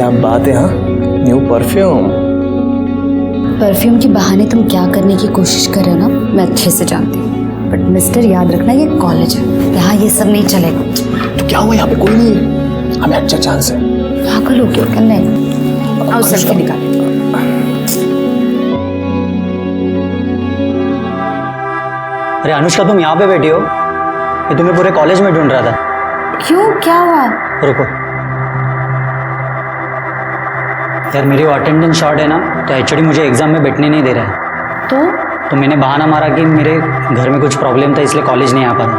क्या बात है। हाँ, न्यू परफ्यूम। परफ्यूम के बहाने तुम क्या करने की कोशिश कर रहे हो ना, मैं अच्छे से जानती हूँ। बट मिस्टर, याद रखना ये कॉलेज है, यहाँ ये सब नहीं चलेगा। तो क्या हुआ, यहाँ पे कोई नहीं है, हमें अच्छा चांस है। पागल हो क्यों करने? आओ सेल्फी निकाले। अरे अनुष्का, तुम यहाँ पे बैठी हो? मैं तुम्हें पूरे कॉलेज में ढूंढ रहा था। क्यों, क्या हुआ? रुको यार, मेरी अटेंडेंस शॉर्ट है ना, तो एचओडी मुझे एग्जाम में बैठने नहीं दे रहा है। तो मैंने बहाना मारा कि मेरे घर में कुछ प्रॉब्लम था, इसलिए कॉलेज नहीं आ पा रहा।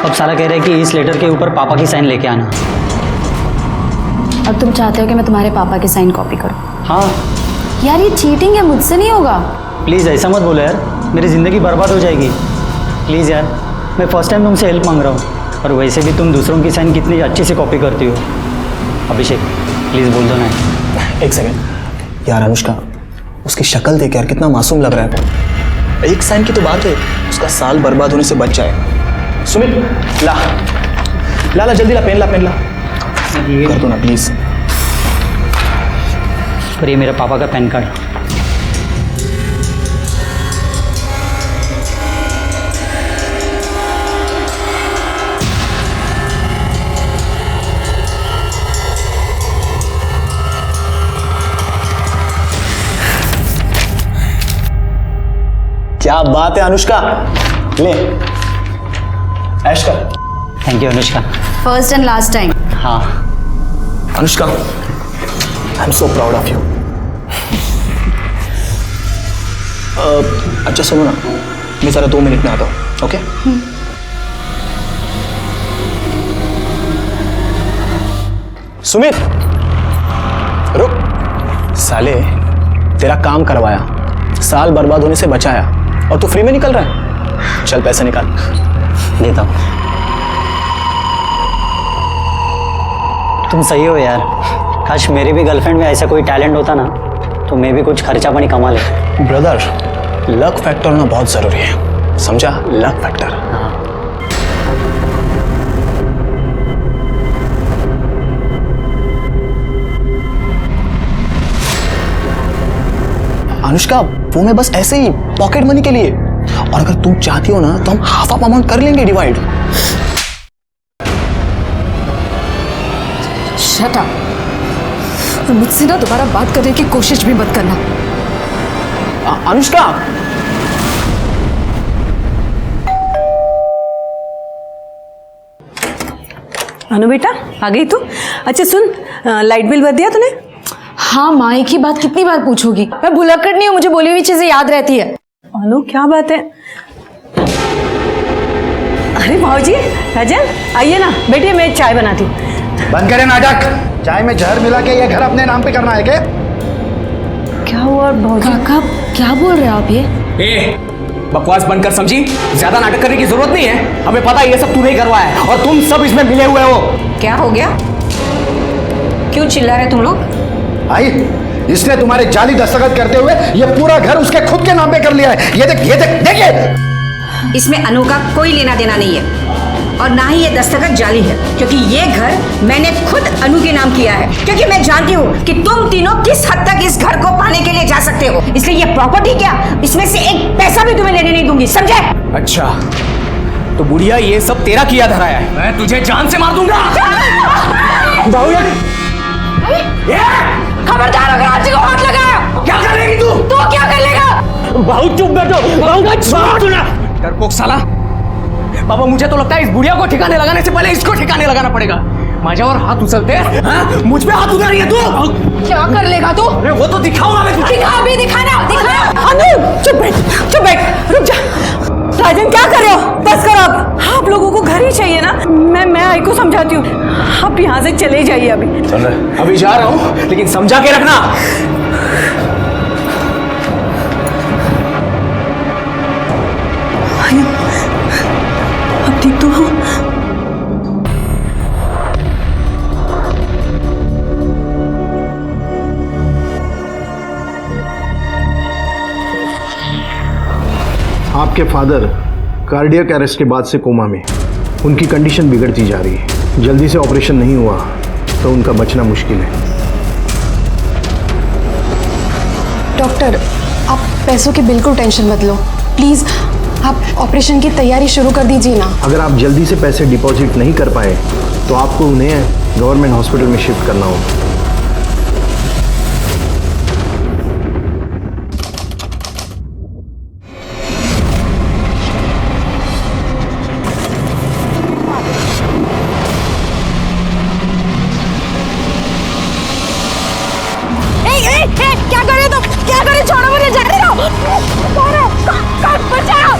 अब साला कह रहे हैं कि इस लेटर के ऊपर पापा की साइन लेके आना। अब तुम चाहते हो कि मैं तुम्हारे पापा की साइन कॉपी करूँ? हाँ यार ये चीटिंग है, मुझसे नहीं होगा। प्लीज़ ऐसा मत बोलो यार, मेरी ज़िंदगी बर्बाद हो जाएगी। प्लीज़ यार, मैं फ़र्स्ट टाइम तुमसे हेल्प मांग रहा हूँ, और वैसे भी तुम दूसरों की साइन कितनी अच्छे से कॉपी करती हो। अभिषेक प्लीज़ बोल दो ना। एक सेकंड यार, अनुष्का उसकी शक्ल देख यार, कितना मासूम लग रहा है। एक साइन की तो बात है, उसका साल बर्बाद होने से बच जाए। सुमित ला ला ला, जल्दी ला, पेन ला, पेन ला, कर दो ना प्लीज। और ये मेरे पापा का पैन कार्ड। क्या बात है अनुष्का, ले ऐश कर। Thank you Anushka. First and last time. हाँ Anushka, I am so proud of you. अच्छा सुनो ना, मैं जरा 2 मिनट में आता हूँ, ओके? सुमित रुक। साले तेरा काम करवाया, साल बर्बाद होने से बचाया, और तू फ्री में निकल रहा है। चल पैसे निकाल। देता हूँ। तुम सही हो यार, काश मेरी भी गर्लफ्रेंड में ऐसा कोई टैलेंट होता ना, तो मैं भी कुछ खर्चा पानी कमा ले। ब्रदर, लक फैक्टर होना बहुत जरूरी है, समझा? Luck factor. हाँ अनुष्का, वो मैं बस ऐसे ही पॉकेट मनी के लिए, और अगर तुम चाहती हो ना तो हम हाफ ऑफ अमाउंट कर लेंगे डिवाइड। Shut up. और मुझसे ना दोबारा बात करने की कोशिश भी मत करना। अनुष्का, अनु बेटा, आ गई तू? अच्छा सुन, लाइट बिल भर दिया तूने? हाँ माँ, एक ही बात कितनी बार पूछोगी? मैं भुलक्कड़ नहीं हूँ, मुझे बोली हुई चीजें याद रहती है। अनु क्या बात है? अरे भाऊजी, राजन आइए ना, बैठिए, मैं चाय बनाती हूँ। बंद करें नाटक। चाय में जहर मिला के ये घर अपने नाम पे करना है क्या? क्या हुआ भाऊजी? काका क्या बोल रहे हो आप ये? ए, बकवास बंद कर समझी, ज्यादा नाटक करने की जरूरत नहीं है। हमें पता है ये सब तूने ही करवाया है, और तुम सब इसमें मिले हुए हो। क्या हो गया? क्यों चिल्ला रहे तुम लोग? भाई, इसने तुम्हारे जाली दस्तखत करते हुए ये पूरा घर उसके खुद के नाम पे कर लिया है। ये देख, ये देख, देखिए। इसमें अनु का कोई लेना देना नहीं है, और ना ही ये दस्तखत जाली है, क्योंकि ये घर मैंने खुद अनु के नाम किया है, क्योंकि मैं जानती हूँ कि तुम तीनों किस हद तक इस घर को पाने के लिए जा सकते हो। इसलिए ये प्रॉपर्टी क्या, इसमें से एक पैसा भी तुम्हें लेने नहीं दूंगी, समझे? अच्छा, तो बुढ़िया ये सब तेरा किया धराया है। मैं तुझे जान से मार दूंगा। खबरदार, अगर आज को हाथ लगाया। क्या करेगी तू? तो क्या कर लेगा? बहुत चुप बैठो, बहुत डरपोक साला। बाबा, मुझे तो लगता है इस बुढ़िया को ठिकाने लगाने से पहले इसको ठिकाने लगाना पड़ेगा। माझ्यावर हाथ उछलते हैं, हाँ? मुझ पे हाथ उठा रही है तू। क्या कर लेगा तू? अरे वो तो दिखाऊंगा मैं तुझे। दिखा भी, दिखाना, दिखा। अनु चुप बैठ, चुप बैठ, रुक जा। राजन क्या कर रहे हो? बस करो अब। आप लोगों को घर ही चाहिए ना? मैं आई को समझाती हूँ, आप यहाँ से चले जाइए अभी। चल रहे, अभी जा रहा हूँ, लेकिन समझा के रखना। अब ठीक तो हो? आपके फादर कार्डियक अरेस्ट के बाद से कोमा में, उनकी कंडीशन बिगड़ती जा रही है। जल्दी से ऑपरेशन नहीं हुआ तो उनका बचना मुश्किल है। डॉक्टर, आप पैसों की बिल्कुल टेंशन मत लो, प्लीज़ आप ऑपरेशन की तैयारी शुरू कर दीजिए ना। अगर आप जल्दी से पैसे डिपॉजिट नहीं कर पाए तो आपको उन्हें गवर्नमेंट हॉस्पिटल में शिफ्ट करना होगा। क्या कर रहे हो तुम? क्या कर रहे हो? छोड़ो मुझे, जाने दो। बचाओ!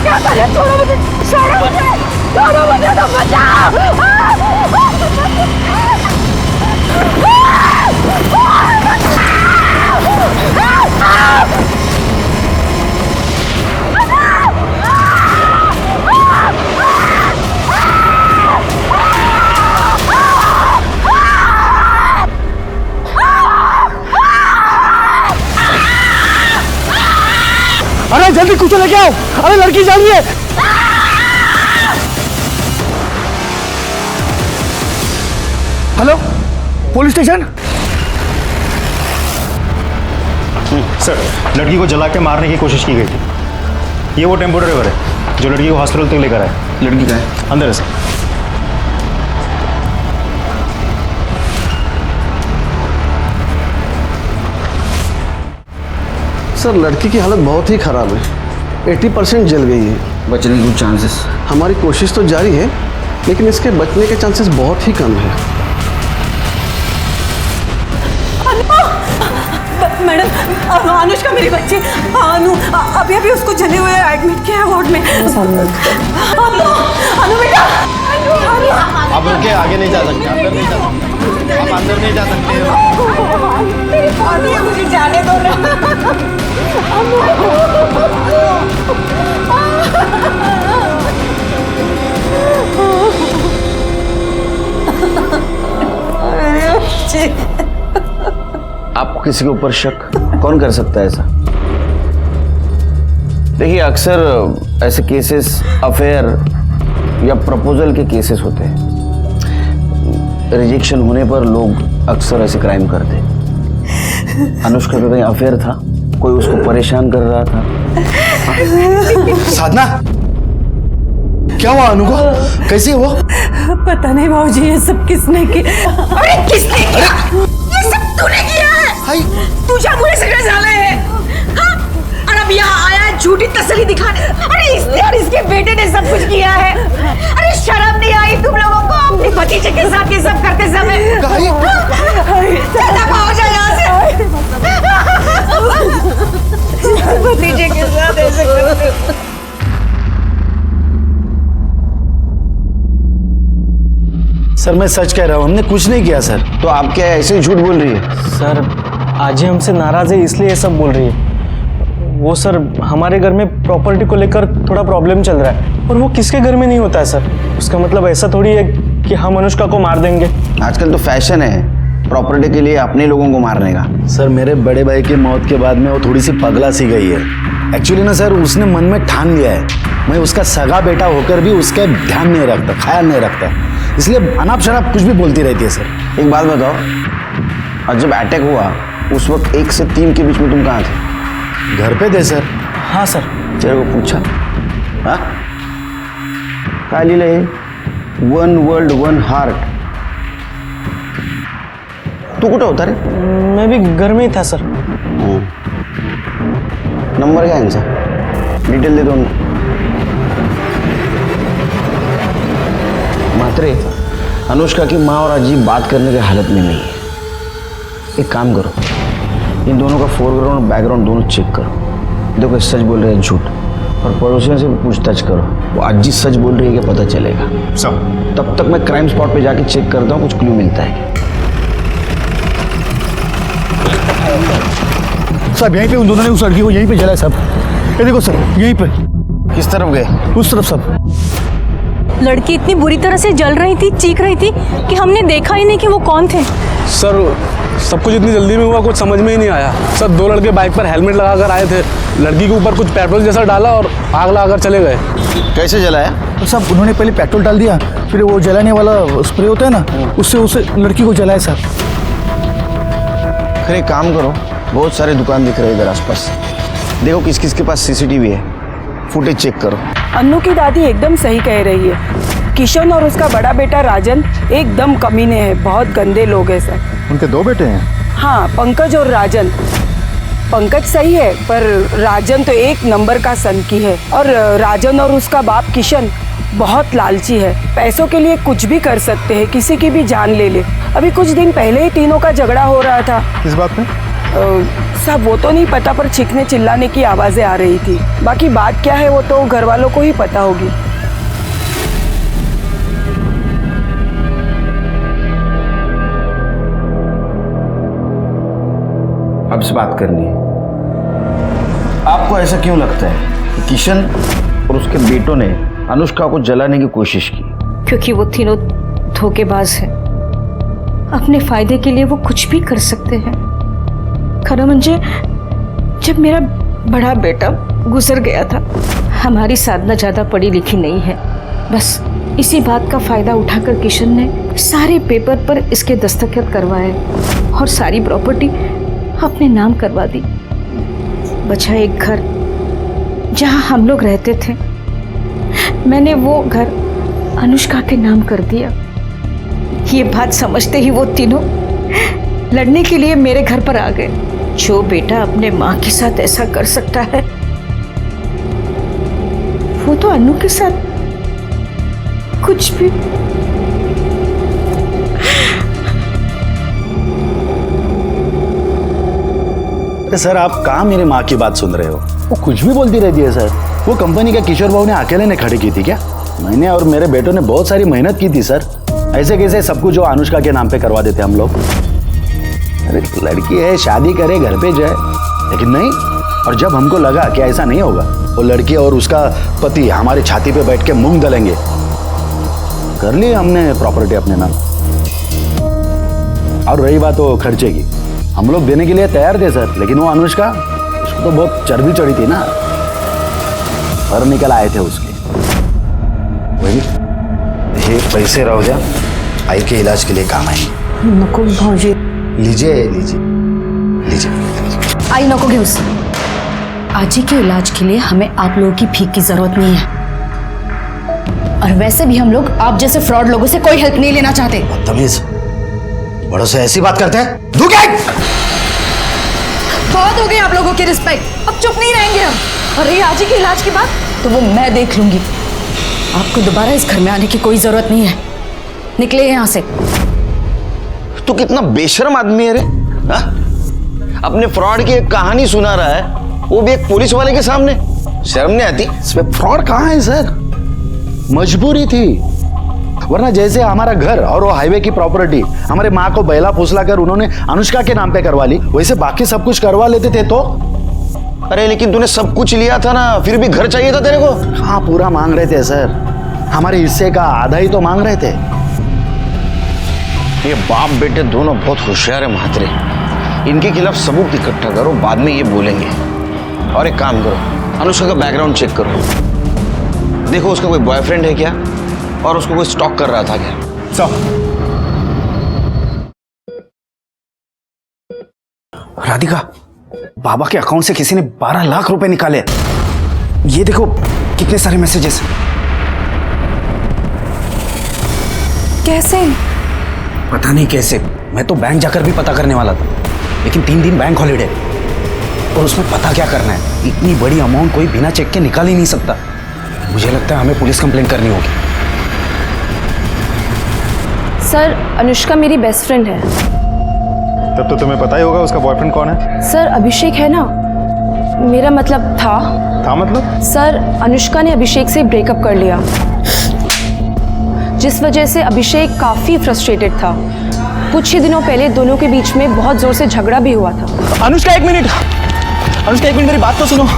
क्या कर रहे हो? छोड़ो मुझे, छोड़ो मुझे तो बचाओ! अरे जल्दी कुछ लेके आओ, अरे लड़की जा रही है। Hello, police station. सर, लड़की को जला के मारने की कोशिश की गई थी। ये वो टेम्पो ड्राइवर है जो लड़की को हॉस्पिटल तक लेकर आया। लड़की का है अंदर है सर। सर, लड़की की हालत बहुत ही खराब है, 80% जल गई है। बचने के चांसेस? हमारी कोशिश तो जारी है, लेकिन इसके बचने के चांसेस बहुत ही कम है। मैडम, अनुष्का मेरी बच्ची अनु अभी अभी उसको जले हुए एडमिट किया है वार्ड में। अनु बेटा, आप रुके, आगे नहीं जा सकते, अंदर नहीं जा सकते, आप अंदर नहीं जा सकते। मेरी पौधी है, मुझे जाने दो ना। मेरे बच्चे। आपको किसी के ऊपर शक कौन कर सकता है ऐसा? देखिए, अक्सर ऐसे केसेस अफेयर या प्रपोजल के केसेस होते हैं। रिजेक्शन होने पर लोग अक्सर ऐसे क्राइम करते हैं। अनुष्का का कहीं अफेयर था, कोई उसको परेशान कर रहा था। साधना, क्या हुआ अनु को? कैसी है वो? पता नहीं बाबूजी, ये सब किसने किया? अरे किसने किया? ये सब तूने किया है? तुझे मुझे सिगरेट डाले हैं, हाँ? और अब यहाँ आया है झूठी तसल्ली दिखाने। अरे इसने और इसके बेटे ने सब कुछ किया है। अरे शर्म नहीं आई तुम लोगों को अपने भतीजे के साथ ये सब करते समय? चला पाओ जाए यहाँ से। भतीजे के साथ ऐसे करते। सर, मैं सच कह रहा हूँ, हमने कुछ नहीं किया सर। तो आप क्या ऐसे ही झूठ बोल रही है? सर, आज ही हमसे नाराज है इसलिए ये सब बोल रही है। वो सर, हमारे घर में प्रॉपर्टी को लेकर थोड़ा प्रॉब्लम चल रहा है, और वो किसके घर में नहीं होता है सर। उसका मतलब ऐसा थोड़ी है कि हम अनुष्का को मार देंगे। आजकल तो फैशन है प्रॉपर्टी के लिए अपने लोगों को मारने का। सर, मेरे बड़े भाई की मौत के बाद में वो थोड़ी सी पगला सी गई है। एक्चुअली ना सर, उसने मन में ठान लिया है, मैं उसका सगा बेटा होकर भी उसका ध्यान नहीं रखता, ख्याल नहीं रखता, इसलिए अनाप शनाप कुछ भी बोलती रहती है सर। एक बात बताओ, और जब अटैक हुआ उस वक्त 1 से 3 के बीच में तुम कहाँ थे? घर पे थे सर। हाँ सर। तेरे को पूछा? हाँ, काय लिहिलं हे? 1 वर्ल्ड 1 हार्ट। तू कुठं होता रे? मैं भी घर में ही था सर। नंबर क्या है इनका? डिटेल दे दो उनको। मात्रे, अनुष्का की माँ और अजीब बात करने की हालत में नहीं है। एक काम करो, इन दोनों का फोरग्राउंड और बैकग्राउंड दोनों चेक करो। देखो, सच बोल रहे हैं झूठ, और पड़ोसियों से भी पूछताछ करो। वो अजीब सच बोल रही है कि पता चलेगा। सर, तब तक मैं क्राइम स्पॉट पे जाके चेक करता हूँ, कुछ क्लू मिलता है। सब यहीं पे उन दोनों ने उस लड़की को यहीं पे जला है सब। ये देखो सर, यहीं पे। किस तरफ गए? उस तरफ सब। लड़की इतनी बुरी तरह से जल रही थी, चीख रही थी कि हमने देखा ही नहीं कि वो कौन थे। सर, सब कुछ इतनी जल्दी में हुआ, कुछ समझ में ही नहीं आया। सर, 2 लड़के बाइक पर हेलमेट लगाकर आए थे, लड़की के ऊपर कुछ पेट्रोल जैसा डाला और आग लगाकर चले गए। कैसे जलाया? तो साहब उन्होंने पहले पेट्रोल डाल दिया, फिर वो जलाने वाला स्प्रे होता है ना, उससे उस लड़की को जलाया साहब। फिर एक काम करो, बहुत सारे दुकान दिख रहे हैं इधर आसपास, देखो किस किस के पास सीसीटीवी है, फुटेज चेक करो। अन्नू की दादी एकदम सही कह रही है। किशन और उसका बड़ा बेटा राजन एकदम कमीने हैं, बहुत गंदे लोग हैं सर। उनके 2 बेटे हैं? हाँ, पंकज और राजन। पंकज सही है पर राजन तो एक नंबर का सनकी है। और राजन और उसका बाप किशन बहुत लालची है, पैसों के लिए कुछ भी कर सकते हैं, किसी की भी जान ले ले। अभी कुछ दिन पहले ही तीनों का झगड़ा हो रहा था। किस बात पे? साहब वो तो नहीं पता, पर चीखने चिल्लाने की आवाजें आ रही थी। बाकी बात क्या है वो तो घर वालों को ही पता होगी। अब से बात करनी है। आपको ऐसा क्यों लगता है कि किशन और उसके बेटों ने अनुष्का को जलाने की कोशिश की? क्योंकि वो तीनों धोखेबाज हैं। अपने फायदे के लिए वो कुछ भी कर सकते हैं। खरा मंजे, जब मेरा बड़ा बेटा गुजर गया था, हमारी साधना ज़्यादा पढ़ी लिखी नहीं है, बस इसी बात का फ़ायदा उठाकर किशन ने सारे पेपर पर इसके दस्तखत करवाए और सारी प्रॉपर्टी अपने नाम करवा दी। बचा एक घर जहाँ हम लोग रहते थे, मैंने वो घर अनुष्का के नाम कर दिया। ये बात समझते ही वो तीनों लड़ने के लिए मेरे घर पर आ गए। जो बेटा अपने माँ के साथ ऐसा कर सकता है, वो तो अनु के साथ कुछ भी। सर आप कहाँ मेरी माँ की बात सुन रहे हो? वो कुछ भी बोलती रहती है सर। वो कंपनी का किशोर बाबू ने अकेले ने खड़ी की थी क्या? मैंने और मेरे बेटों ने बहुत सारी मेहनत की थी सर। ऐसे कैसे सब कुछ जो अनुष्का के नाम पे करवा देते हम लोग? अरे लड़की है, शादी करे, घर पे जाए, लेकिन नहीं। और जब हमको लगा कि ऐसा नहीं होगा, वो लड़की और उसका पति हमारे छाती पे बैठ के मूंग दलेंगे, कर ली हमने प्रॉपर्टी अपने नाम। और रही बात वो खर्चे की, हम लोग देने के लिए तैयार थे सर, लेकिन वो अनुष्का, उसको तो बहुत चर्बी चढ़ी थी ना, पर निकल आए थे उसके। वही ये पैसे रहो जा, आई के इलाज के लिए काम आएंगे। नको भाऊजी, लीजिए लीजिए लीजिए। आई नको घेऊस। आजी के इलाज के लिए हमें आप लोगों की भीख की जरूरत नहीं है, और वैसे भी हम लोग आप जैसे फ्रॉड लोगों से कोई हेल्प नहीं लेना चाहते। बदतमीज, बड़ों से ऐसी बात करते हैं? बहुत हो गई आप लोगों की रिस्पेक्ट, अब चुप नहीं रहेंगे हम। और ये आजी के इलाज की बात तो वो मैं देख लूंगी। आपको दोबारा इस घर में आने की कोई जरूरत नहीं है, निकले यहाँ से। तू कितना बेशर्म आदमी है रे, हा? अपने फ्रॉड की एक कहानी सुना रहा है, वो भी एक पुलिस वाले के सामने। शर्म नहीं आती? इसमें फ्रॉड कहाँ है सर? मजबूरी थी, वरना जैसे हमारा घर और वो हाईवे की प्रॉपर्टी हमारे माँ को बैला फुसला कर उन्होंने अनुष्का के नाम पे करवा ली, वैसे बाकी सब कुछ करवा लेते थे तो। अरे लेकिन तूने सब कुछ लिया था ना, फिर भी घर चाहिए था तेरे को। हाँ, पूरा मांग रहे थे सर, हमारे हिस्से का आधा ही तो मांग रहे थे। ये बाप बेटे दोनों बहुत होशियार है महात्रे, इनके खिलाफ सबूत इकट्ठा करो, बाद में ये बोलेंगे। और एक काम करो, अनुष्का का बैकग्राउंड चेक करो, देखो उसका कोई बॉयफ्रेंड है क्या, और उसको कोई स्टॉक कर रहा था क्या। राधिका, बाबा के अकाउंट से किसी ने 12 लाख रुपए निकाले। ये देखो कितने सारे मैसेजेस। कैसे? पता नहीं कैसे, मैं तो बैंक जाकर भी पता करने वाला था, लेकिन 3 दिन बैंक हॉलीडे, और उसमें पता क्या करना है? इतनी बड़ी अमाउंट कोई बिना चेक के निकाल ही नहीं सकता। मुझे लगता है हमें पुलिस कंप्लेंट करनी होगी। सर, अनुष्का मेरी बेस्ट फ्रेंड है। तब तो तुम्हें पता ही होगा उसका बॉयफ्रेंड कौन है। सर, अभिषेक है ना, मेरा मतलब था मतलब? सर, अनुष्का ने अभिषेक से ब्रेकअप कर लिया, जिस वजह से अभिषेक काफी फ्रस्ट्रेटेड था। कुछ ही दिनों पहले दोनों के बीच में बहुत जोर से झगड़ा भी हुआ था। अनुष्का एक मिनट, अनुष्का एक मिनट, मेरी बात तो सुनो।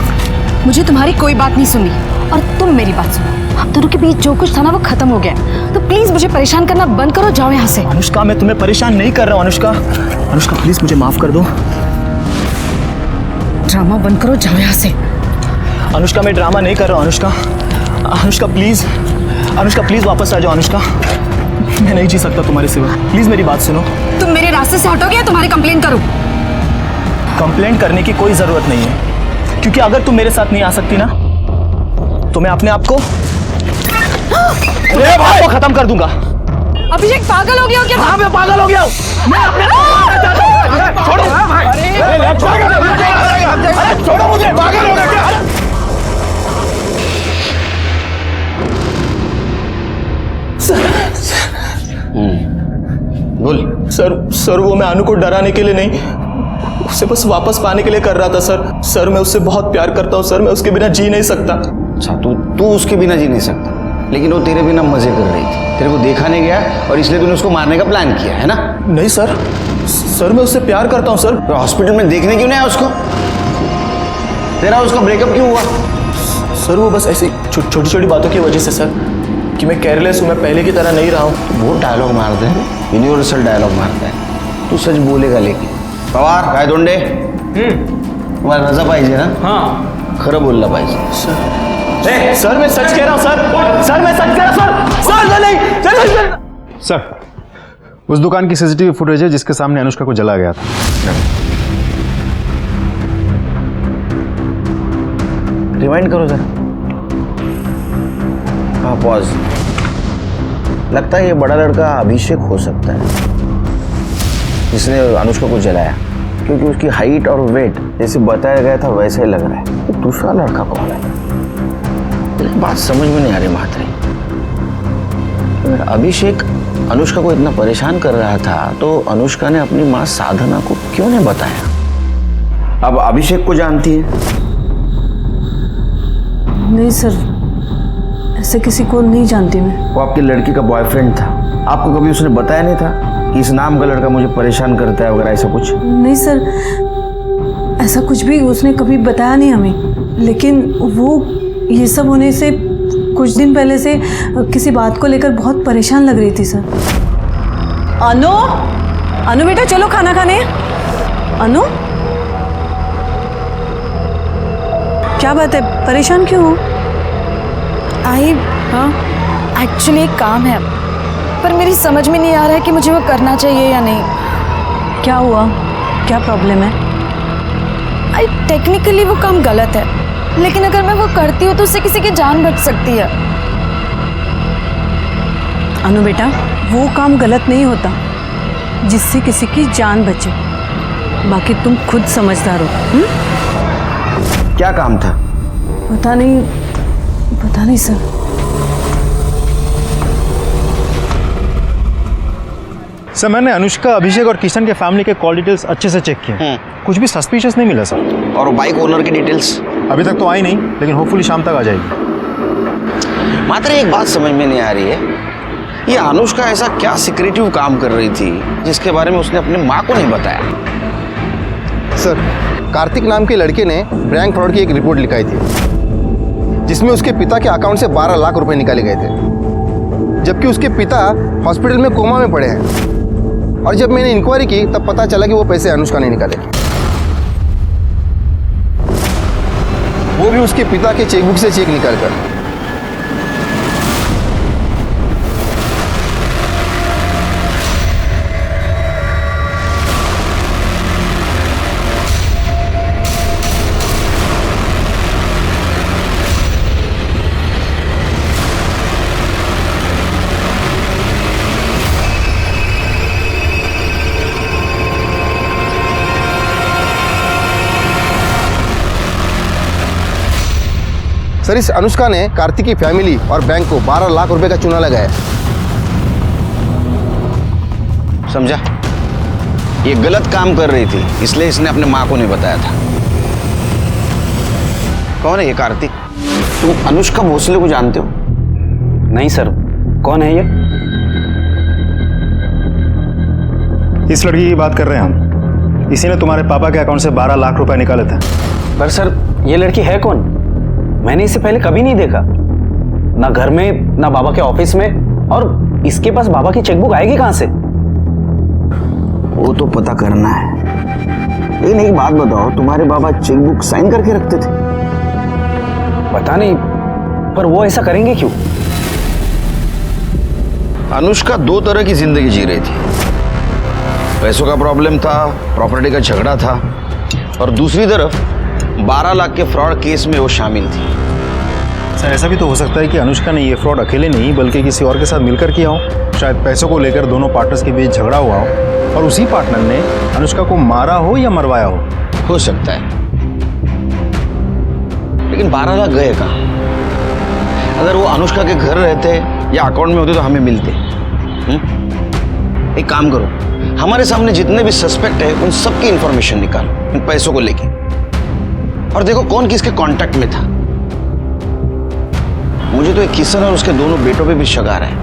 मुझे तुम्हारी कोई बात नहीं सुनी, और तुम मेरी बात सुनो। हम दोनों के बीच जो कुछ था ना वो खत्म हो गया, तो प्लीज मुझे परेशान करना बंद करो, जाओ यहाँ से। अनुष्का, मैं तुम्हें परेशान नहीं कर रहा हूँ। अनुष्का, अनुष्का प्लीज मुझे माफ कर दो। ड्रामा बंद करो, जाओ यहाँ से। अनुष्का, मैं ड्रामा नहीं कर रहा हूँ। अनुष्का, अनुष्का प्लीज, अनुष्का प्लीज वापस आ जाओ। अनुष्का, मैं नहीं जी सकता तुम्हारे सिवा, प्लीज मेरी बात सुनो। तुम मेरे रास्ते से हटोगे या तुम्हारी कंप्लेंट करूं? कंप्लेंट करने की कोई जरूरत नहीं है, क्योंकि अगर तुम मेरे साथ नहीं आ सकती ना तो मैं अपने आप को खत्म कर दूंगा। अभिषेक पागल हो गया हो क्या? हाँ, मैं पागल हो गया हूँ। मैं अपने छोड़ो, छोड़ो मुझे, पागल हो गया क्या? बोल। सर वो मैं अनु को डराने के लिए नहीं, उसे बस वापस पाने के लिए कर रहा था सर मैं उससे बहुत प्यार करता हूँ सर, मैं उसके बिना जी नहीं सकता। अच्छा, तू उसके बिना जी नहीं सकता, लेकिन वो तेरे बिना मजे कर रही थी, तेरे को देखा नहीं गया और इसलिए तूने उसको मारने का प्लान किया है ना? नहीं सर मैं उससे प्यार करता हूँ सर। तो हॉस्पिटल में देखने क्यों नहीं आया उसको? तेरा उसका ब्रेकअप क्यों हुआ? सर वो बस ऐसी छोटी छोटी बातों की वजह से सर, कि मैं केयरलेस हूँ, मैं पहले की तरह नहीं रहा हूँ। बहुत डायलॉग मारते हैं, यूनिवर्सल डायलॉग मारता है। तू सच बोलेगा लेकिन पवार काय दोंडे, तुम्हाला रजा पाहिजे ना? हाँ, खरं बोलला पाहिजे। सर मैं सच कह रहा हूँ सर मैं सच कह रहा हूँ सर नहीं। सर, उस दुकान की सीसीटीवी फुटेज है जिसके सामने अनुष्का को जला गया था। रिवाइंड करो जरा। हाँ, पॉज। लगता है ये बड़ा लड़का अभिषेक हो सकता है जिसने अनुष्का को जलाया, क्योंकि उसकी हाइट और वेट जैसे बताया गया था वैसा ही लग रहा है। तो दूसरा लड़का कौन है? एक बात समझ में नहीं आ रही महात्री, अगर अभिषेक अनुष्का को इतना परेशान कर रहा था तो अनुष्का ने अपनी माँ साधना को क्यों नहीं बताया? अब अभिषेक को जानती है? नहीं सर, ऐसे किसी को नहीं जानती मैं। वो आपकी लड़की का बॉयफ्रेंड था, आपको कभी उसने बताया नहीं था कि इस नाम का लड़का मुझे परेशान करता है वगैरह ऐसा कुछ? नहीं सर, ऐसा कुछ भी उसने कभी बताया नहीं हमें, लेकिन वो ये सब होने से कुछ दिन पहले से किसी बात को लेकर बहुत परेशान लग रही थी सर। अनु बेटा चलो खाना खाने। अनु, क्या बात है, परेशान क्यों हो? आई हाँ, एक्चुअली एक काम है, पर मेरी समझ में नहीं आ रहा है कि मुझे वो करना चाहिए या नहीं। क्या हुआ, क्या प्रॉब्लम है? आई टेक्निकली वो काम गलत है, लेकिन अगर मैं वो करती हूँ तो उससे किसी की जान बच सकती है। अनु बेटा, वो काम गलत नहीं होता जिससे किसी की जान बचे, बाकी तुम खुद समझदार हो। क्या काम था? पता नहीं सर। सर, मैंने अनुष्का, अभिषेक और किशन के फैमिली के कॉल डिटेल्स अच्छे से चेक किए, कुछ भी सस्पिशियस नहीं मिला सर। और बाइक ओनर की डिटेल्स? अभी तक तो आई नहीं, लेकिन होपफुली शाम तक आ जाएगी। मात्र एक बात समझ में नहीं आ रही है, ये अनुष्का ऐसा क्या सिक्रेटिव काम कर रही थी जिसके बारे में उसने अपनी माँ को नहीं बताया? सर, कार्तिक नाम के लड़के ने बैंक फ्रॉड की एक रिपोर्ट लिखाई थी, जिसमें उसके पिता के अकाउंट से 12 लाख रुपए निकाले गए थे, जबकि उसके पिता हॉस्पिटल में कोमा में पड़े हैं। और जब मैंने इंक्वायरी की तब पता चला कि वो पैसे अनुष्का ने निकाले, वो भी उसके पिता के चेकबुक से चेक निकालकर। सर, इस अनुष्का ने कार्तिक की फैमिली और बैंक को 12 लाख रुपए का चूना लगाया। समझा? ये गलत काम कर रही थी, इसलिए इसने अपने माँ को नहीं बताया था। कौन है ये कार्तिक? तुम अनुष्का भोसले को जानते हो? नहीं सर, कौन है ये? इस लड़की की बात कर रहे हैं हम, इसी ने तुम्हारे पापा के अकाउंट से 12 लाख रुपए निकाले थे। पर सर, ये लड़की है कौन? मैंने इसे पहले कभी नहीं देखा, ना घर में ना बाबा के ऑफिस में, और इसके पास बाबा की चेकबुक आएगी कहां से? वो तो पता करना है, लेकिन एक बात बताओ, तुम्हारे बाबा चेकबुक साइन करके रखते थे? पता नहीं, पर वो ऐसा करेंगे क्यों? अनुष्का दो तरह की जिंदगी जी रही थी। पैसों का प्रॉब्लम था, प्रॉपर्टी का झगड़ा था, और दूसरी तरफ 12 लाख के फ्रॉड केस में वो शामिल थी। सर ऐसा भी तो हो सकता है कि अनुष्का ने ये फ्रॉड अकेले नहीं बल्कि किसी और के साथ मिलकर किया हो। शायद पैसों को लेकर दोनों पार्टनर्स के बीच झगड़ा हुआ हो और उसी पार्टनर ने अनुष्का को मारा हो या मरवाया हो सकता है। लेकिन 12 लाख गए कहाँ? अगर वो अनुष्का के घर रहते या अकाउंट में होते तो हमें मिलते। एक काम करो, हमारे सामने जितने भी सस्पेक्ट है उन सबकी इंफॉर्मेशन निकालो इन पैसों को लेके, और देखो कौन किसके कांटेक्ट में था। मुझे तो एक किशन और उसके दोनों बेटों पे भी शक आ रहा है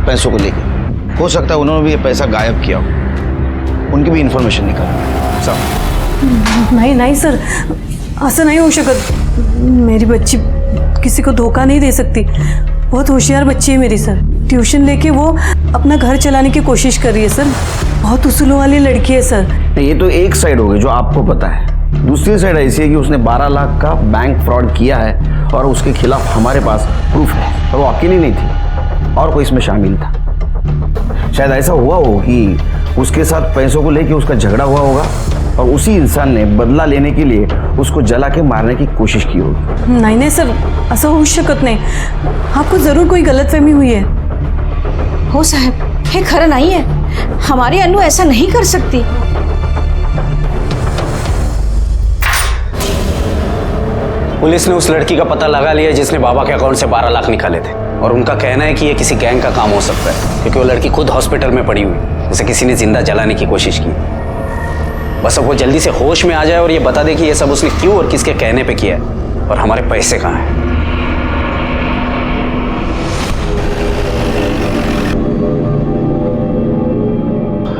पैसों को लेके। हो सकता है उन्होंने भी ये पैसा गायब किया हो, उनकी भी इंफॉर्मेशन निकालो। सब नहीं सर, असं नहीं हो शकत। मेरी बच्ची किसी को धोखा नहीं दे सकती। बहुत होशियार बच्ची है मेरी सर। ट्यूशन लेके वो अपना घर चलाने की कोशिश कर रही है सर। बहुत उसूलों वाली लड़की है सर। ये तो एक साइड हो गई जो आपको पता है। दूसरी साइड ऐसी है कि उसने 12 लाख का बैंक फ्रॉड किया है और उसके खिलाफ हमारे पास प्रूफ है, और वो अकेली नहीं थी और कोई इसमें शामिल था। शायद ऐसा हुआ हो कि उसके साथ पैसों को लेके उसका झगड़ा हुआ होगा और उसी इंसान ने बदला लेने के लिए उसको जला के मारने की कोशिश की होगी। नहीं सर, असं होऊ शकत नाही। आपको जरूर कोई गलतफहमी हुई है। हो साहब, हे खरं नहीं है। हमारी अनु ऐसा नहीं कर सकती। पुलिस ने उस लड़की का पता लगा लिया जिसने बाबा के अकाउंट से 12 लाख निकाले थे, और उनका कहना है कि ये किसी गैंग का काम हो सकता है, क्योंकि वो लड़की खुद हॉस्पिटल में पड़ी हुई, उसे किसी ने जिंदा जलाने की कोशिश की। बस अब वो जल्दी से होश में आ जाए और ये बता दे कि ये सब उसने क्यों और किसके कहने पे किया है, और हमारे पैसे कहाँ हैं।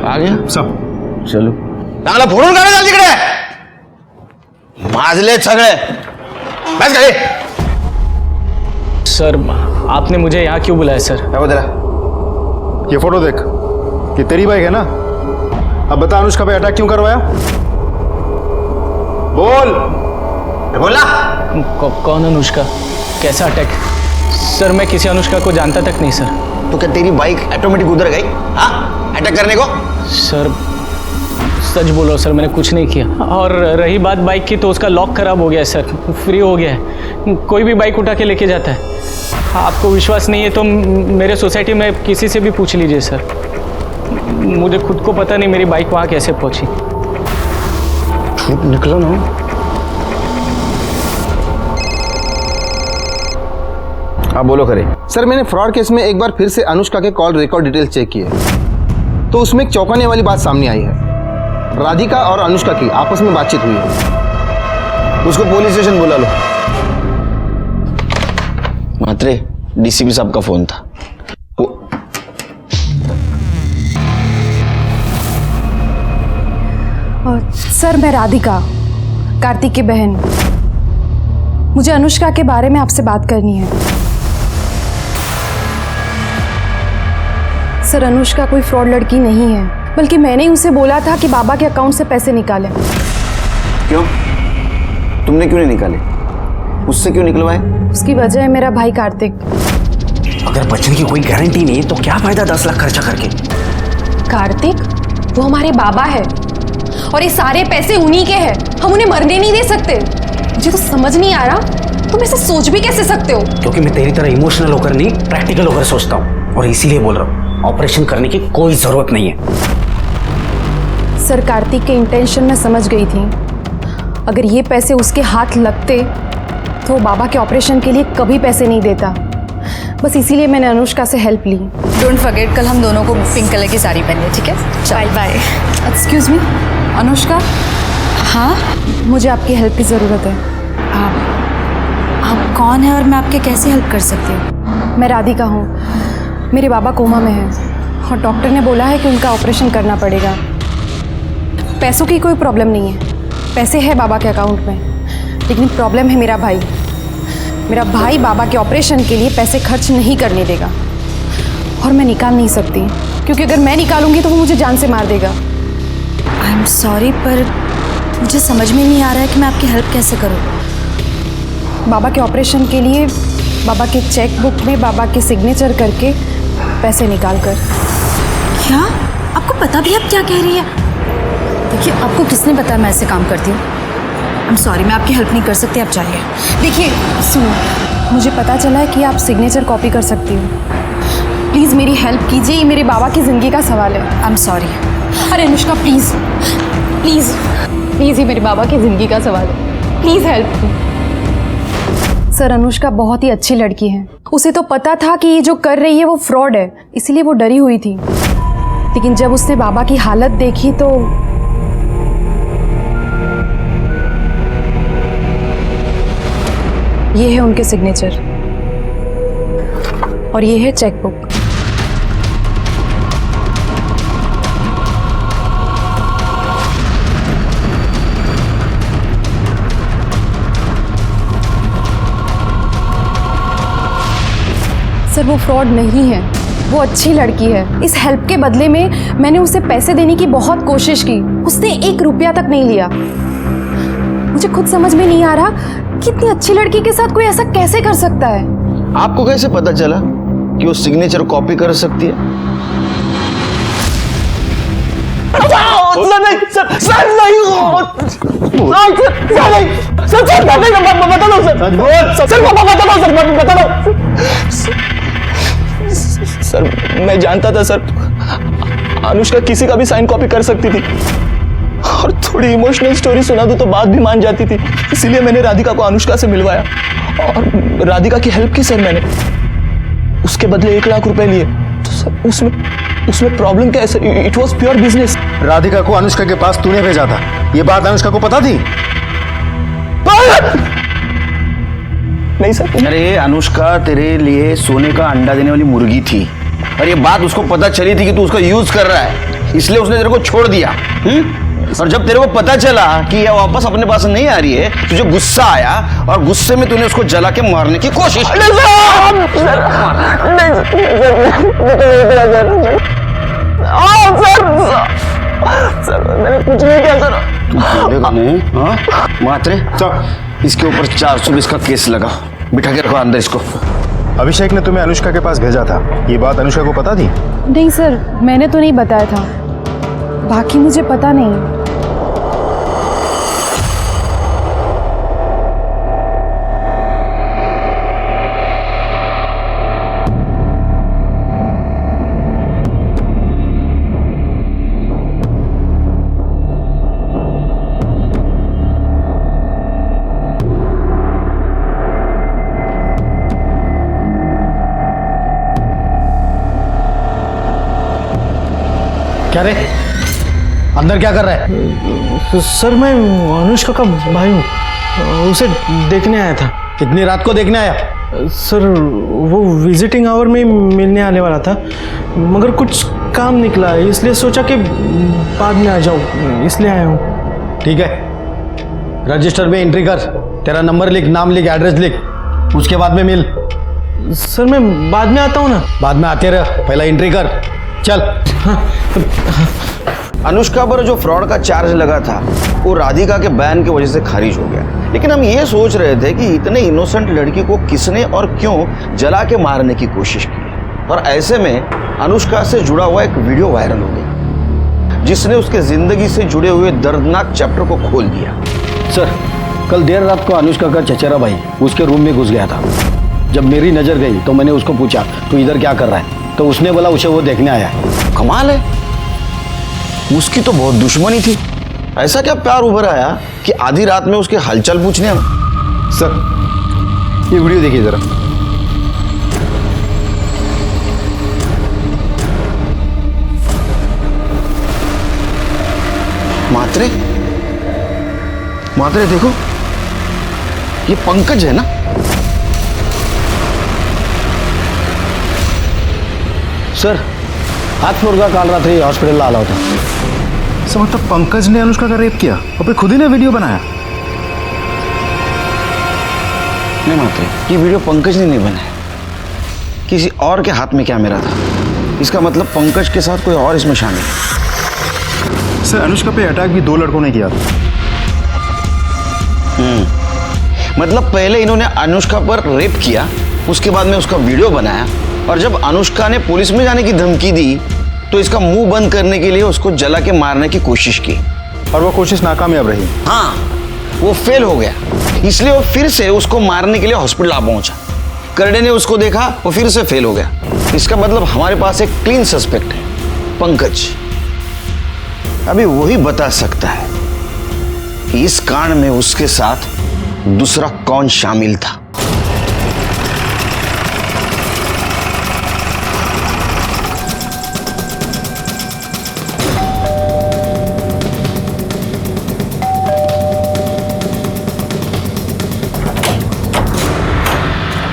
आ गया सब चलो चांगला फोडून काढा चाल तिकडे, माजले सगळे बस गए। सर आपने मुझे यहाँ क्यों बुलाया सर? क्या बता? ये फोटो देख, ये तेरी बाइक है ना? अब बता अनुष्का पे अटैक क्यों करवाया? बोल। बोला कौन अनुष्का? कैसा अटैक? सर मैं किसी अनुष्का को जानता तक नहीं सर। तो क्या तेरी बाइक ऑटोमेटिक उधर गई हाँ अटैक करने को? सर सच बोलो सर, मैंने कुछ नहीं किया। और रही बात बाइक की, तो उसका लॉक खराब हो गया है सर, फ्री हो गया है। कोई भी बाइक उठा के लेके जाता है। आपको विश्वास नहीं है तो मेरे सोसाइटी में किसी से भी पूछ लीजिए सर। मुझे खुद को पता नहीं मेरी बाइक वहाँ कैसे पहुँची। झूठ निकला ना। हाँ बोलो करे। सर मैंने फ्रॉड केस में एक बार फिर से अनुष्का के कॉल रिकॉर्ड डिटेल चेक किए, तो उसमें एक चौंकाने वाली बात सामने आई है। राधिका और अनुष्का की आपस में बातचीत हुई है। उसको पुलिस स्टेशन बुला लो। मात्रे डीसीपी साहब का फोन था। सर मैं राधिका, कार्तिक की बहन। मुझे अनुष्का के बारे में आपसे बात करनी है। सर अनुष्का कोई फ्रॉड लड़की नहीं है, बल्कि मैंने उसे बोला था कि बाबा के अकाउंट से पैसे निकाले। क्यों? तुमने क्यों नहीं निकाले? उससे क्यों निकलवाए? उसकी वजह है मेरा भाई कार्तिक। अगर बचने की कोई गारंटी नहीं तो क्या फायदा 10 लाख खर्चा करके? कार्तिक वो हमारे बाबा है और ये सारे पैसे उन्हीं के हैं। हम उन्हें मरने नहीं दे सकते। मुझे तो समझ नहीं आ रहा तुम ऐसा सोच भी कैसे सकते हो? क्योंकि मैं तेरी तरह इमोशनल होकर नहीं, प्रैक्टिकल होकर सोचता हूँ, और इसीलिए बोल रहा हूँ ऑपरेशन करने की कोई जरूरत नहीं है। सर कार्तिक के इंटेंशन मैं समझ गई थी। अगर ये पैसे उसके हाथ लगते तो वो बाबा के ऑपरेशन के लिए कभी पैसे नहीं देता। बस इसीलिए मैंने अनुष्का से हेल्प ली। डोंट फॉरगेट कल हम दोनों को पिंक कलर की साड़ी पहनी है, ठीक है? Bye bye. Excuse me Anushka. हाँ मुझे आपकी हेल्प की ज़रूरत है। आप कौन है और मैं आपके कैसे हेल्प कर सकती हूँ? मैं राधिका हूँ। मेरे बाबा कोमा में हैं और डॉक्टर ने बोला है कि उनका ऑपरेशन करना पड़ेगा। पैसों की कोई प्रॉब्लम नहीं है, पैसे है बाबा के अकाउंट में, लेकिन प्रॉब्लम है मेरा भाई। मेरा भाई बाबा के ऑपरेशन के लिए पैसे खर्च नहीं करने देगा और मैं निकाल नहीं सकती, क्योंकि अगर मैं निकालूंगी तो वो मुझे जान से मार देगा। आई एम सॉरी, पर मुझे समझ में नहीं आ रहा है कि मैं आपकी हेल्प कैसे करूँ। बाबा के ऑपरेशन के लिए बाबा के चेक बुक में बाबा के सिग्नेचर करके पैसे निकाल कर। क्या आपको पता भी आप क्या कह रही है? देखिए, आपको किसने बताया मैं ऐसे काम करती हूँ? आई एम सॉरी, मैं आपकी हेल्प नहीं कर सकती, आप जाइए। देखिए सुनो, मुझे पता चला है कि आप सिग्नेचर कॉपी कर सकती हो। प्लीज़ मेरी हेल्प कीजिए, ये मेरे बाबा की ज़िंदगी का सवाल है। I am sorry. अरे अनुष्का प्लीज़ प्लीज़ प्लीज़, ये मेरे बाबा की ज़िंदगी का सवाल है, please help me. Sir, Anushka बहुत ही अच्छी लड़की है। उसे तो पता था कि ये जो कर रही है वो फ्रॉड है, इसीलिए वो डरी हुई थी। लेकिन जब उसने बाबा की हालत देखी तो ये है उनके सिग्नेचर और ये है चेक बुक। सर, वो फ्रॉड नहीं है, वो अच्छी लड़की है। इस हेल्प के बदले में मैंने उसे पैसे देने की बहुत कोशिश की, उसने 1 रुपया तक नहीं लिया। मुझे खुद समझ में नहीं आ रहा कि इतनी अच्छी लड़की के साथ कोई ऐसा कैसे कर सकता है। आपको कैसे पता चला कि वो सिग्नेचर कॉपी कर सकती है? सर, मैं जानता था सर, अनुष्का किसी का भी साइन कॉपी कर सकती थी, और थोड़ी इमोशनल स्टोरी सुना दो तो बात भी मान जाती थी। इसीलिए मैंने राधिका को अनुष्का से मिलवाया और राधिका की हेल्प की सर मैंने। उसके बदले 1 लाख रुपए लिए। तो सर उसमें प्रॉब्लम क्या है sir? It was pure business. Radhika को अनुष्का के पास तूने भेजा था, ये बात अनुष्का को पता थी? नहीं सर। अरे अनुष्का तेरे लिए सोने का अंडा देने वाली मुर्गी थी, और ये बात उसको पता चली थी कि तू उसका यूज कर रहा है, इसलिए उसने तेरे को छोड़ दिया। और जब तेरे को पता चला कि ये वापस अपने पास नहीं आ रही है, तुझे गुस्सा आया और गुस्से में तूने उसको जला के मारने की कोशिश की। सर, मैंने कुछ नहीं किया सर। तू बोलेगा नहीं? हाँ मात्रे, इसके ऊपर 420 का केस लगा, बिठा के रखो अंदर इसको। अभिषेक ने तुम्हें अनुष्का के पास भेजा था, ये बात अनुष्का को पता थी? नहीं सर, मैंने तो नहीं बताया था, बाकी मुझे पता नहीं। क्या रे, अंदर क्या कर रहा है? सर, मैं अनुष्का का भाई हूँ, उसे देखने आया था। इतनी रात को देखने आया? सर, वो विजिटिंग आवर में मिलने आने वाला था, मगर कुछ काम निकला, इसलिए सोचा कि बाद में आ जाऊँ, इसलिए आया हूँ। ठीक है, रजिस्टर में एंट्री कर, तेरा नंबर लिख, नाम लिख, एड्रेस लिख, उसके बाद में मिल। सर, मैं बाद में आता हूँ ना। बाद में आते रह, पहला एंट्री कर, चल। अनुष्का पर जो फ्रॉड का चार्ज लगा था वो राधिका के बैन की वजह से खारिज हो गया, लेकिन हम ये सोच रहे थे कि इतने इनोसेंट लड़की को किसने और क्यों जला के मारने की कोशिश की। और ऐसे में अनुष्का से जुड़ा हुआ एक वीडियो वायरल हो गया, जिसने उसके जिंदगी से जुड़े हुए दर्दनाक चैप्टर को खोल दिया। सर, कल देर रात को अनुष्का का चचेरा भाई उसके रूम में घुस गया था। जब मेरी नज़र गई तो मैंने उसको पूछा, तू इधर क्या कर रहा है? तो उसने बोला उसे वो देखने आया है। कमाल है, उसकी तो बहुत दुश्मनी थी, ऐसा क्या प्यार उभर आया कि आधी रात में उसके हलचल पूछने हम। सर, ये वीडियो देखिए जरा। मात्रे, मात्रे देखो, ये पंकज है ना? सर, हाथ मुर्गा काल रात्रि हॉस्पिटल आला होता। सर, मतलब पंकज ने अनुष्का का रेप किया और फिर खुद ही ने वीडियो बनाया? नहीं मात्रे, ये वीडियो पंकज ने नहीं बनाया, किसी और के हाथ में कैमरा था। इसका मतलब पंकज के साथ कोई और इसमें शामिल है। सर, अनुष्का पे अटैक भी 2 लड़कों ने किया था। मतलब पहले इन्होंने अनुष्का पर रेप किया उसके बाद में उसका वीडियो बनाया, और जब अनुष्का ने पुलिस में जाने की धमकी दी तो इसका मुंह बंद करने के लिए उसको जला के मारने की कोशिश की, और वो कोशिश नाकामयाब रही। हाँ, वो फेल हो गया, इसलिए वो फिर से उसको मारने के लिए हॉस्पिटल आ पहुंचा। करडे ने उसको देखा, वो फिर से फेल हो गया। इसका मतलब हमारे पास एक क्लीन सस्पेक्ट है, पंकज। अभी वही बता सकता है कि इस कांड में उसके साथ दूसरा कौन शामिल था।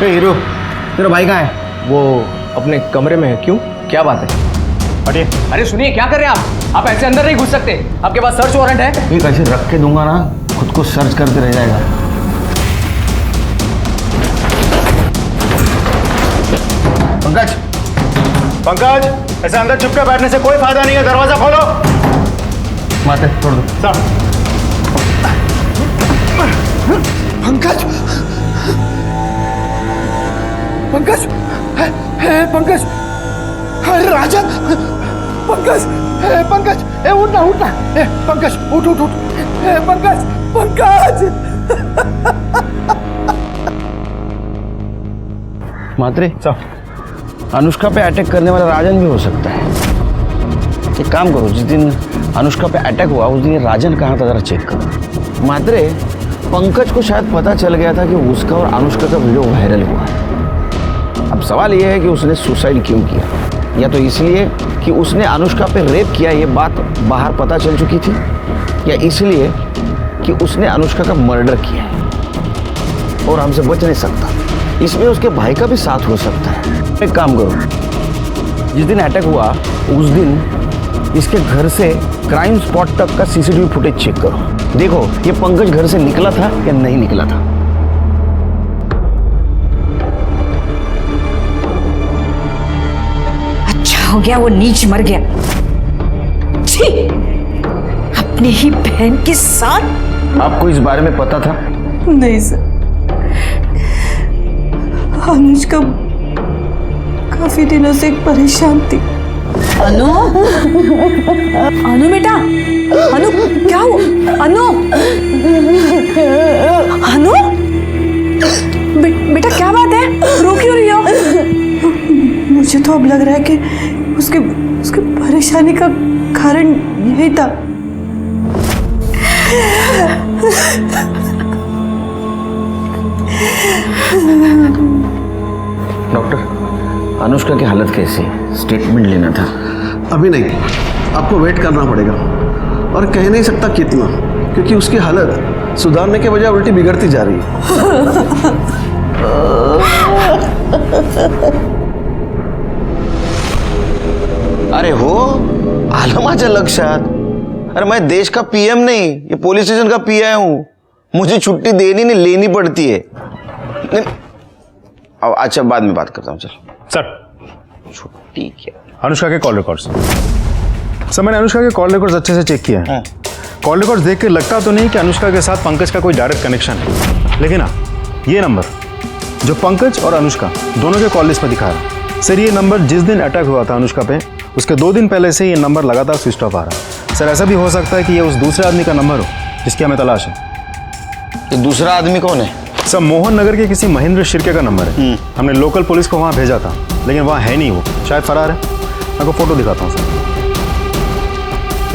हीरो, तेरा भाई कहाँ है? वो अपने कमरे में है। क्यों, क्या बात है? हटिए। अरे सुनिए, क्या कर रहे हैं आप ऐसे अंदर नहीं घुस सकते। आपके पास सर्च वारंट है। ये कैसे रख के दूंगा ना, खुद को सर्च करते रह जाएगा। पंकज, पंकज, ऐसे अंदर चुपके बैठने से कोई फायदा नहीं है। दरवाजा खोलो। माते छोड़ दो। सर। पंकज, पंकज, है पंकज, अरे राजन, पंकज, पंकज, उठना उठना, पंकज उठ उठ उठ, पंकज, पंकज। मात्रे, अनुष्का पे अटैक करने वाला राजन भी हो सकता है। एक काम करो, जिस दिन अनुष्का पे अटैक हुआ उस दिन ये राजन कहाँ था जरा चेक करो। मात्रे, पंकज को शायद पता चल गया था कि उसका और अनुष्का का वीडियो वायरल हुआ है। अब सवाल यह है कि उसने सुसाइड क्यों किया, या तो इसलिए कि उसने अनुष्का पे रेप किया, ये बात बाहर पता चल चुकी थी, या इसलिए कि उसने अनुष्का का मर्डर किया है और हमसे बच नहीं सकता, इसमें उसके भाई का भी साथ हो सकता है। एक काम करो, जिस दिन अटैक हुआ उस दिन इसके घर से क्राइम स्पॉट तक का सीसीटीवी फुटेज चेक करो। देखो ये पंकज घर से निकला था या नहीं निकला था। अच्छा हो गया वो नीच मर गया। छी, अपनी ही बहन के साथ। आपको इस बारे में पता था? नहीं सर, अनुष्का काफी दिनों से परेशान थी। अनु, अनु बेटा, अनु क्या हुआ? अनु, अनु, बेटा क्या बात है, रो क्यों रही हो? मुझे तो अब लग रहा है कि उसके उसके परेशानी का कारण यही था। डॉक्टर, अनुष्का की हालत कैसी है? स्टेटमेंट लेना था। अभी नहीं, आपको वेट करना पड़ेगा, और कह नहीं सकता कितना, क्योंकि उसकी हालत सुधारने के बजाय उल्टी बिगड़ती जा रही है। अरे हो, आलं माझ्या लक्षात। अरे मैं देश का पीएम नहीं, ये पुलिस स्टेशन का पीआई हूं। मुझे छुट्टी देनी नहीं लेनी पड़ती है। नहीं, अच्छा बाद में बात करता हूँ। चल सर, छुट्टी क्या? अनुष्का के कॉल रिकॉर्ड्स। सर, मैंने अनुष्का के कॉल रिकॉर्ड्स अच्छे से चेक किए हैं। कॉल रिकॉर्ड्स देख के लगता तो नहीं कि अनुष्का के साथ पंकज का कोई डायरेक्ट कनेक्शन है, लेकिन हाँ, ये नंबर जो पंकज और अनुष्का दोनों के कॉल लिस्ट में दिखा रहा है, सर ये नंबर जिस दिन अटैक हुआ था अनुष्का पे, उसके 2 दिन पहले से ये नंबर लगातार स्विच ऑफ आ रहा है। सर, ऐसा भी हो सकता है कि ये उस दूसरे आदमी का नंबर हो जिसकी हमें तलाश है। ये दूसरा आदमी कौन है? सर, मोहन नगर के किसी महेंद्र शिर्के का नंबर है। हमने लोकल पुलिस को वहाँ भेजा था, लेकिन वहाँ है नहीं, वो शायद फरार है। मैं आपको फोटो दिखाता हूँ सर,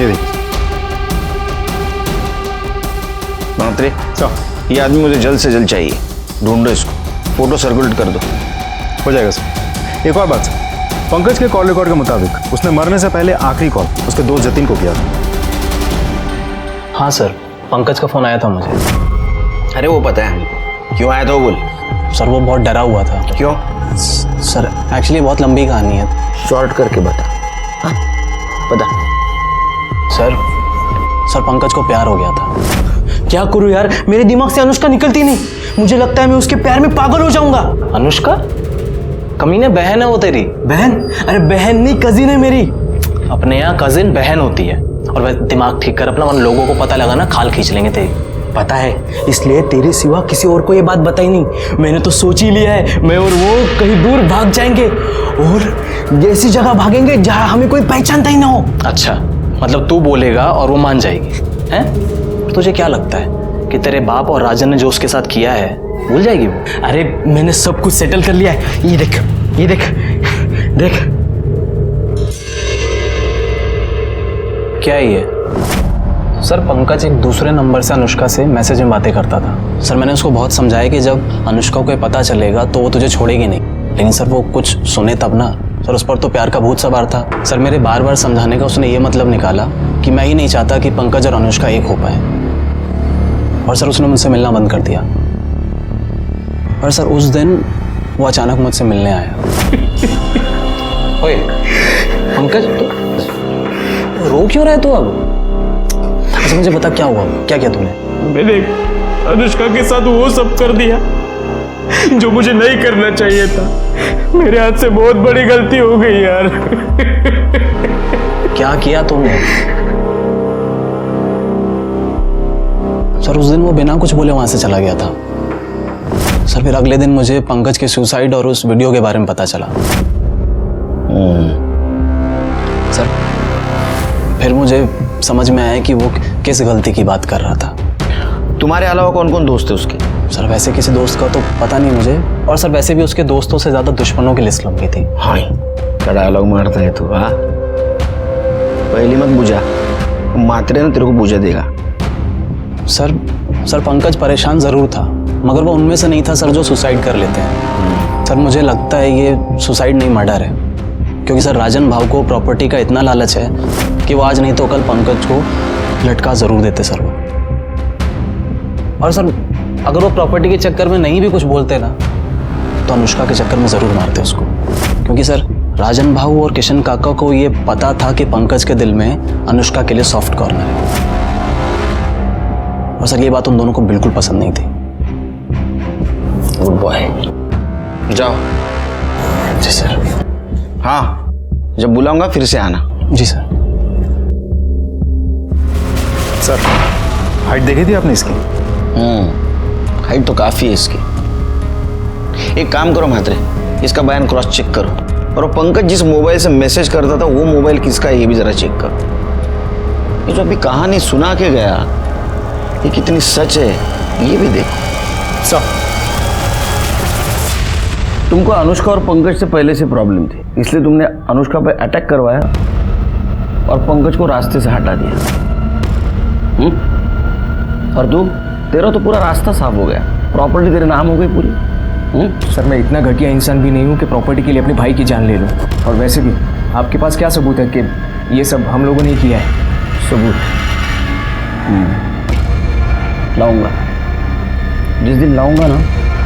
ये देखिए। मंत्री, ये आदमी मुझे जल्द से जल्द चाहिए, ढूंढो इसको, फोटो सर्कुलेट कर दो। हो जाएगा सर। एक और बात सर, पंकज के कॉल रिकॉर्ड के मुताबिक उसने मरने से पहले आखिरी कॉल उसके दोस्त जतिन को किया था। हाँ सर, पंकज का फोन आया था मुझे। अरे वो पता है हमको, क्यों आया था वो बोल। सर वो बहुत डरा हुआ था। क्यों? सर एक्चुअली बहुत लंबी कहानी है। शॉर्ट करके बता। हाँ बता। सर पंकज को प्यार हो गया था। क्या करूं यार, मेरे दिमाग से अनुष्का निकलती नहीं। मुझे लगता है मैं उसके प्यार में पागल हो जाऊंगा। अनुष्का? कमीने बहन है वो तेरी। बहन? अरे बहन नहीं, कजिन है मेरी। अपने यहाँ कजिन बहन होती है। और वह दिमाग ठीक कर अपना, मन लोगों को पता लगा ना खाल खींच लेंगे तेरी। पता है, इसलिए तेरे सिवा किसी और को ये बात बताई नहीं। मैंने तो सोच ही लिया है, मैं और वो कहीं दूर भाग जाएंगे और ऐसी जगह भागेंगे जहां हमें कोई पहचानता ही ना हो। अच्छा, मतलब तू बोलेगा और वो मान जाएगी, हैं? तुझे क्या लगता है कि तेरे बाप और राजन ने जो उसके साथ किया है भूल जाएगी वो? अरे मैंने सब कुछ सेटल कर लिया है। ये देख, ये देख, देख। क्या है ये? सर, पंकज एक दूसरे नंबर से अनुष्का से मैसेज में बातें करता था। सर, मैंने उसको बहुत समझाया कि जब अनुष्का को पता चलेगा तो वो तुझे छोड़ेगी नहीं, लेकिन सर वो कुछ सुने तब ना। सर, उस पर तो प्यार का भूत सवार था। सर, मेरे बार बार समझाने का उसने ये मतलब निकाला कि मैं ही नहीं चाहता कि पंकज और अनुष्का एक हो पाए, और सर उसने मुझसे मिलना बंद कर दिया। और सर उस दिन वो अचानक मुझसे मिलने आया। ओए पंकज, रो क्यों रहे तू अब? अच्छा मुझे बता, क्या हुआ? क्या किया तूने? मैंने अनुष्का के साथ वो सब कर दिया जो मुझे नहीं करना चाहिए था। मेरे हाथ से बहुत बड़ी गलती हो गई यार। क्या किया तुमने? सर उस दिन वो बिना कुछ बोले वहां से चला गया था। सर फिर अगले दिन मुझे पंकज के सुसाइड और उस वीडियो के बारे में पता चला। सर फिर मुझे समझ में आया कि वो किस गलती की बात कर रहा था। तुम्हारे अलावा कौन कौन दोस्त है उसके? सर वैसे किसी दोस्त का तो पता नहीं मुझे, और सर वैसे भी उसके दोस्तों से ज्यादा दुश्मनों की लिस्ट लंबी थी। हाँ, क्या डायलॉग मारता है तू? हाँ, पहली मत बुझा, मात्रे ने तेरे को बुझा देगा। सर पंकज परेशान जरूर था, मगर वो उनमें से नहीं था सर जो सुसाइड कर लेते हैं। सर मुझे लगता है ये सुसाइड नहीं मर्डर है, क्योंकि सर राजन भाव को प्रॉपर्टी का इतना लालच है कि वो आज नहीं तो कल पंकज को लटका जरूर देते सर वो। और सर अगर वो प्रॉपर्टी के चक्कर में नहीं भी कुछ बोलते ना, तो अनुष्का के चक्कर में जरूर मारते उसको, क्योंकि सर राजन भाव और किशन काका को ये पता था कि पंकज के दिल में अनुष्का के लिए सॉफ्ट कॉर्नर है, और सर ये बात उन दोनों को बिल्कुल पसंद नहीं थी। गुड बॉय, जाओ। जी सर। हाँ, जब बुलाऊंगा फिर से आना। जी सर। सर हाइट देखी थी आपने इसकी? हाइट तो काफी है इसकी। एक काम करो म्हात्रे, इसका बयान क्रॉस चेक करो, और वो पंकज जिस मोबाइल से मैसेज करता था वो मोबाइल किसका है ये भी जरा चेक करो। ये जो अभी कहानी सुना के गया ये कितनी सच है ये भी देखो। सर तुमको अनुष्का और पंकज से पहले से प्रॉब्लम थी, इसलिए तुमने अनुष्का पर अटैक करवाया और पंकज को रास्ते से हटा दिया। और तू, तेरा तो पूरा रास्ता साफ हो गया, प्रॉपर्टी तेरे नाम हो गई पूरी। सर मैं इतना घटिया इंसान भी नहीं हूँ कि प्रॉपर्टी के लिए अपने भाई की जान ले लूँ। और वैसे भी आपके पास क्या सबूत है कि ये सब हम लोगों ने ही किया है? सबूत लाऊंगा, जिस दिन लाऊंगा ना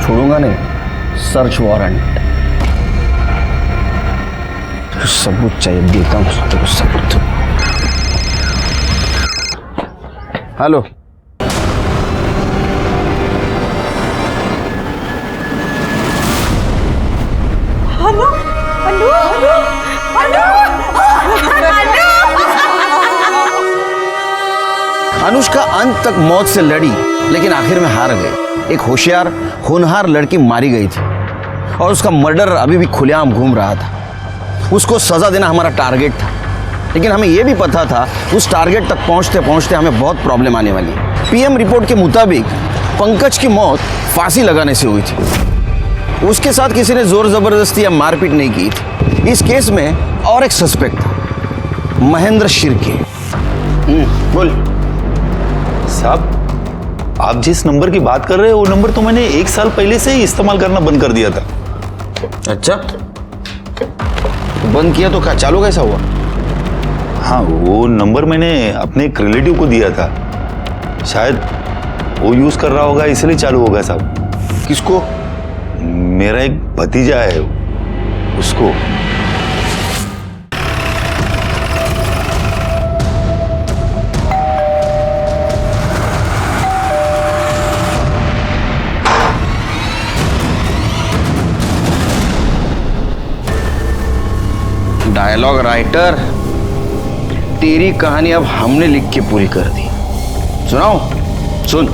छोड़ूंगा नहीं, सर्च वारंट। सबूत चाहिए, देता हूँ तेरे को सबूत। हेलो, अनुष्का अंत तक मौत से लड़ी, लेकिन आखिर में हार गई। एक होशियार होनहार लड़की मारी गई थी और उसका मर्डर अभी भी खुलेआम घूम रहा था। उसको सजा देना हमारा टारगेट था, लेकिन हमें यह भी पता था उस टारगेट तक पहुंचते पहुंचते हमें बहुत प्रॉब्लम आने वाली है। पीएम रिपोर्ट के मुताबिक पंकज की मौत फांसी लगाने से हुई थी। उसके साथ किसी ने जोर जबरदस्ती या मारपीट नहीं की थी। इस केस में और एक सस्पेक्ट था, महेंद्र शिर्के। बोल साहब, आप जिस नंबर की बात कर रहे हैं वो नंबर तो मैंने 1 साल पहले से ही इस्तेमाल करना बंद कर दिया था। अच्छा, बंद किया तो क्या चालू कैसा हुआ? हाँ, वो नंबर मैंने अपने एक रिलेटिव को दिया था, शायद वो यूज कर रहा होगा इसलिए चालू होगा साहब। किसको? मेरा एक भतीजा है, उसको। डायलॉग राइटर, तेरी कहानी अब हमने लिख के पूरी कर दी। सुनाओ, सुन।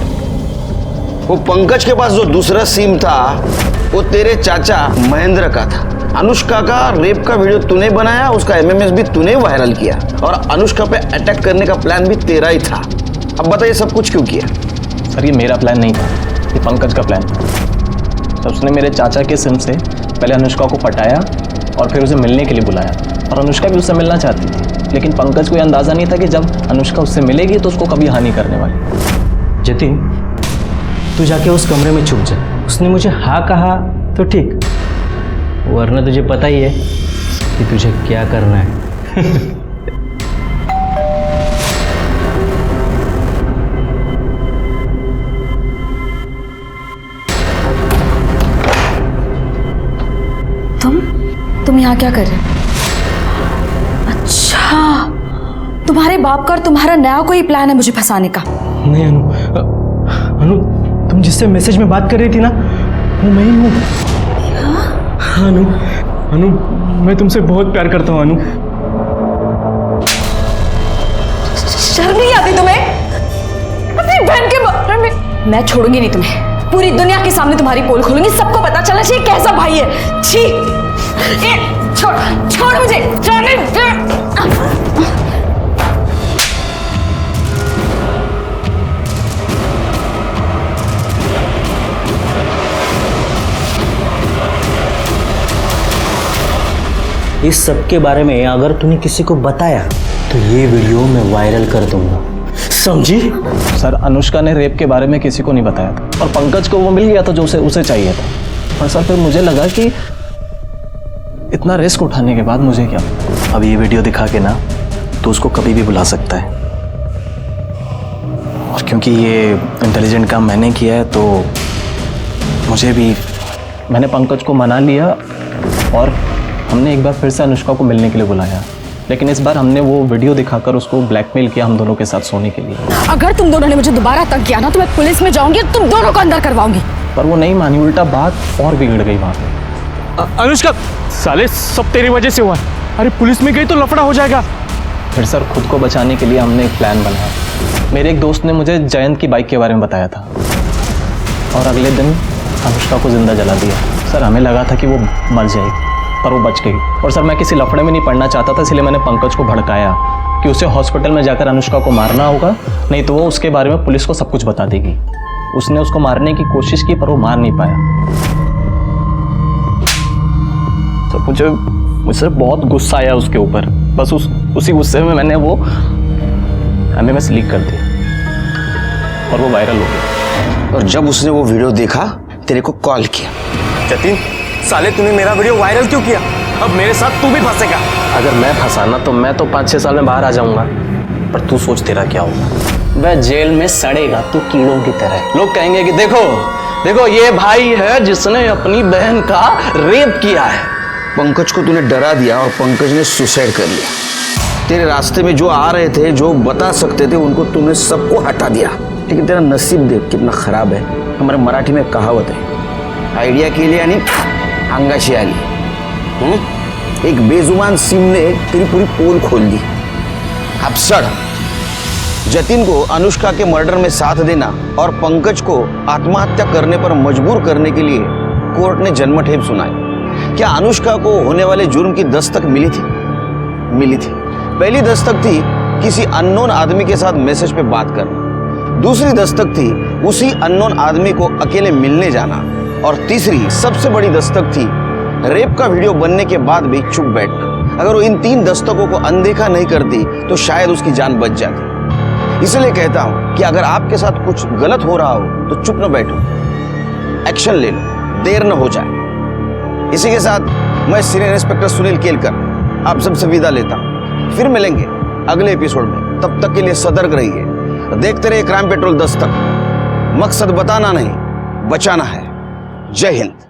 वो पंकज के पास जो दूसरा सिम था वो तेरे चाचा महेंद्र का था। अनुष्का का रेप का वीडियो तूने बनाया, उसका एमएमएस भी तूने वायरल किया और अनुष्का पे अटैक करने का प्लान भी तेरा ही था। अब बताइए सब कुछ क्यों किया? सर ये मेरा प्लान नहीं था, ये पंकज का प्लान था। तो उसने मेरे चाचा के सिम से पहले अनुष्का को पटाया और फिर उसे मिलने के लिए बुलाया और अनुष्का भी उससे मिलना चाहती थी, लेकिन पंकज को यह अंदाज़ा नहीं था कि जब अनुष्का उससे मिलेगी तो उसको कभी हानि करने वाली। जतिन, तू जाके उस कमरे में छुप जा। उसने मुझे हाँ कहा तो ठीक, वरना तुझे पता ही है कि तुझे क्या करना है। तुम यहाँ क्या कर रहे हो? अच्छा, तुम्हारे बाप का और तुम्हारा नया कोई प्लान है मुझे फंसाने का? नहीं अनु, तुम जिससे मैसेज में बात कर रही थी ना, वो मैं ही हूँ। हाँ अनु, मैं तुमसे बहुत प्यार करता हूँ अनु। शर्म नहीं आती तुम्हें? अपनी बहन के बारे में। मैं छोड़ूंगी नहीं तुम्हें, पूरी दुनिया के सामने तुम्हारी पोल खोलूंगी, सबको पता चलना चाहिए कैसा भाई है। छी, छोड़ मुझे, छोड़ने। इस सब के बारे में अगर तूने किसी को बताया तो ये वीडियो मैं वायरल कर दूंगा, समझी? सर अनुष्का ने रेप के बारे में किसी को नहीं बताया था और पंकज को वो मिल गया था जो उसे चाहिए था। और सर फिर मुझे लगा कि इतना रिस्क उठाने के बाद मुझे क्या, अब ये वीडियो दिखा के ना तो उसको कभी भी बुला सकता है। और क्योंकि ये इंटेलिजेंट काम मैंने किया है तो मैंने पंकज को मना लिया और हमने एक बार फिर से अनुष्का को मिलने के लिए बुलाया, लेकिन इस बार हमने वो वीडियो दिखाकर उसको ब्लैकमेल किया हम दोनों के साथ सोने के लिए। अगर तुम दोनों ने मुझे दोबारा तंग किया ना तो मैं पुलिस में जाऊंगी और तुम दोनों को अंदर करवाऊंगी। पर वो नहीं मानी, उल्टा बात और बिगड़ गई वहाँ पे। अनुष्का, साले सब तेरी वजह से हुआ। अरे पुलिस में गई तो लफड़ा हो जाएगा। फिर सर खुद को बचाने के लिए हमने एक प्लान बनाया। मेरे एक दोस्त ने मुझे जयंत की बाइक के बारे में बताया था और अगले दिन अनुष्का को जिंदा जला दिया। सर हमें लगा था कि वो मर जाएगी पर वो बच गई। और सर मैं किसी लफड़े में नहीं पड़ना चाहता था, इसलिए मैंने पंकज को भड़काया कि उसे हॉस्पिटल में जाकर अनुष्का को मारना होगा, नहीं तो वो उसके बारे में पुलिस को सब कुछ बता देगी। उसने उसको मारने की कोशिश की पर वो मार नहीं पाया। तो मुझे बहुत गुस्सा आया उसके ऊपर। बस उसी गुस्से में मैंने वो एमएमएस लीक कर दिया और वो वायरल हो गया। और जब उसने वो वीडियो देखा तेरे को कॉल किया। जतिन, साले तूने मेरा वीडियो वायरल क्यों किया? अब मेरे साथ तू भी फंसेगा। अगर मैं फंसाना तो मैं तो 5-6 साल में बाहर आ जाऊंगा, पर तू सोच तेरा क्या होगा। वह जेल में सड़ेगा तू कीड़ों की तरह। लोग कहेंगे कि देखो ये भाई है जिसने अपनी बहन का रेप किया है। पंकज को तूने डरा दिया और पंकज ने सुसाइड कर लिया। तेरे रास्ते में जो आ रहे थे, जो बता सकते थे, उनको तूने सबको हटा दिया। लेकिन तेरा नसीब देख कितना खराब है। हमारे मराठी में कहावत है, आइडिया के लिए यानी अंगाशी आली। एक बेजुबान सिम ने तेरी पूरी पोल खोल दी। अब सड़। जतिन को अनुष्का के मर्डर में साथ देना और पंकज को आत्महत्या करने पर मजबूर करने के लिए कोर्ट ने जन्मठेप सुनाई। क्या अनुष्का को होने वाले जुर्म की दस्तक मिली थी? मिली थी। पहली दस्तक थी किसी अननोन आदमी के साथ मैसेज पे बात करना। दूसरी दस्तक थी उसी अननोन आदमी को अकेले मिलने जाना। और तीसरी सबसे बड़ी दस्तक थी रेप का वीडियो बनने के बाद भी चुप बैठना। अगर वो इन 3 दस्तकों को अनदेखा नहीं करती तो शायद उसकी जान बच जाती। इसलिए कहता हूं कि अगर आपके साथ कुछ गलत हो रहा हो तो चुप न बैठो, एक्शन ले लो, देर न हो जाए। इसी के साथ मैं सीनियर इंस्पेक्टर सुनील केलकर आप सबसे विदा लेता हूं। फिर मिलेंगे अगले एपिसोड में। तब तक के लिए सतर्क रहिए, देखते रहिए क्राइम पेट्रोल दस्तक। मकसद बताना नहीं, बचाना है। जय हिंद।